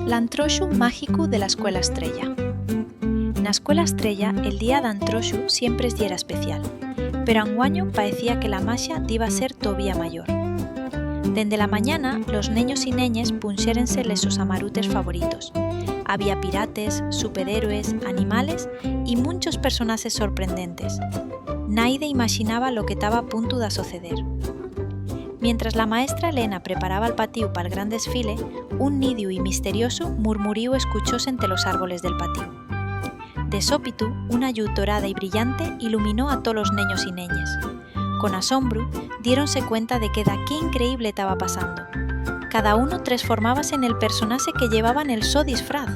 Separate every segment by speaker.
Speaker 1: L'antroxu mágicu de la Escuela Estrella. Na Escuela Estrella, el día d'antroxu siempre es diera especial, pero anguaño paecía que la maxia diba ser tobía mayor. Dende la mañana, los neños y neñes punxérense les sos amarutes favoritos. Había pirates, superhéroes, animales y muchos personajes sorprendentes. Naide imaginaba lo que estaba a punto de suceder. Mientras la maestra Elena preparaba el patiu para el gran desfile, un nidiu y misterioso murmurío escuchóse entre los árboles del patiu. De sópitu, una lluz dorada y brillante iluminó a todos los neños y neñes. Con asombro, diéronse cuenta de que qué increíble estaba pasando. Cada uno transformábase en el personaje que llevaban el so disfraz.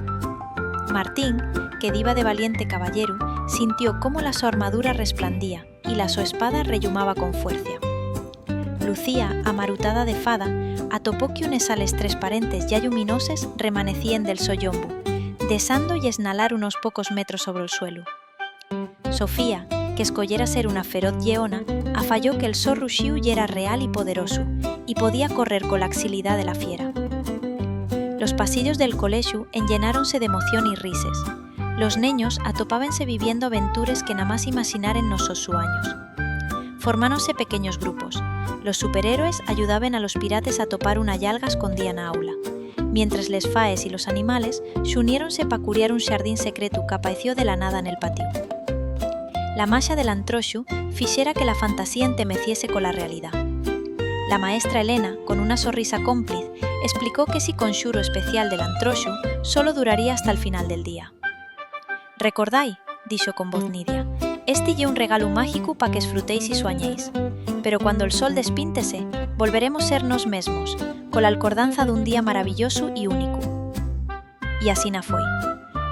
Speaker 1: Martín, que diva de valiente caballero, sintió cómo la su armadura resplandía y la su espada rellumaba con fuerza. Lucía, amarutada de fada, atopó que unes sales transparentes ya luminoses remanecían del sollombo, desando y esnalar unos pocos metros sobre el suelo. Sofía, que escollera ser una feroz lleona, afalló que el so ruxiu yera real y poderoso, y podía correr con la axilidad de la fiera. Los pasillos del colexiu enllenáronse de emoción y rises. Los neños atopábanse viviendo aventures que namás imaginaren nos sos suaños. Formáronse pequeños grupos. Los superhéroes ayudaban a los pirates a topar una llanga escondida en aula, mientras les faes y los animales xuniéronse pa curiar un xardín secreto que apareció de la nada en el patio. La maxia del antroxu fixera que la fantasía entemeciese con la realidad. La maestra Elena, con una sonrisa cómplice, explicó que ese conxuro especial del antroxu solo duraría hasta el final del día. «Recordáis», dixo con voz nidia, «este ye un regalo mágico pa que esfrutéis y suañéis, pero cuando el sol despíntese, volveremos ser nos mesmos, con la alcordanza d'un día maravilloso y único». Y asina foi.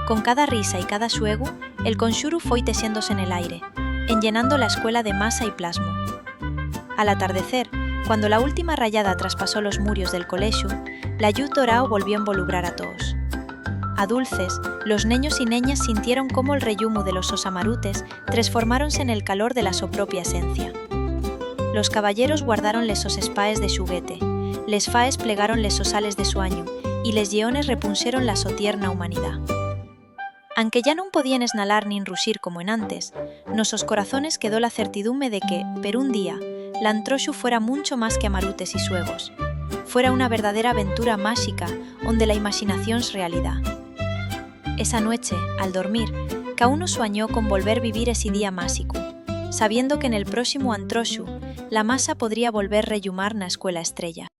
Speaker 1: Con cada risa y cada xuegu, el conxuru foi tesiéndose en el aire, enllenando la escuela de masa y plasmo. Al atardecer, cuando la última rayada traspasó los murios del colexiu, la lluz dorao volvió a involucrar a todos. A dulces, los neños y neñas sintieron cómo el reyumu de los sosamarutes transformáronse en el calor de la su propia esencia. Los caballeros guardaron les sos espaes de xuguete, les faes plegaron les sosales de suaño y les lleones repunsieron la so tierna humanidad. Aunque ya no podían esnalar ni ruxir como en antes, nosos corazones quedó la certidumbre de que, per un día, l'antroxu fuera mucho más que amarutes y suegos. Fuera una verdadera aventura mágica donde la imaginación es realidad. Esa noche, al dormir, cada uno soñó con volver a vivir ese día mágico, sabiendo que en el próximo antroxu la masa podría volver rellumar na Escuela Estrella.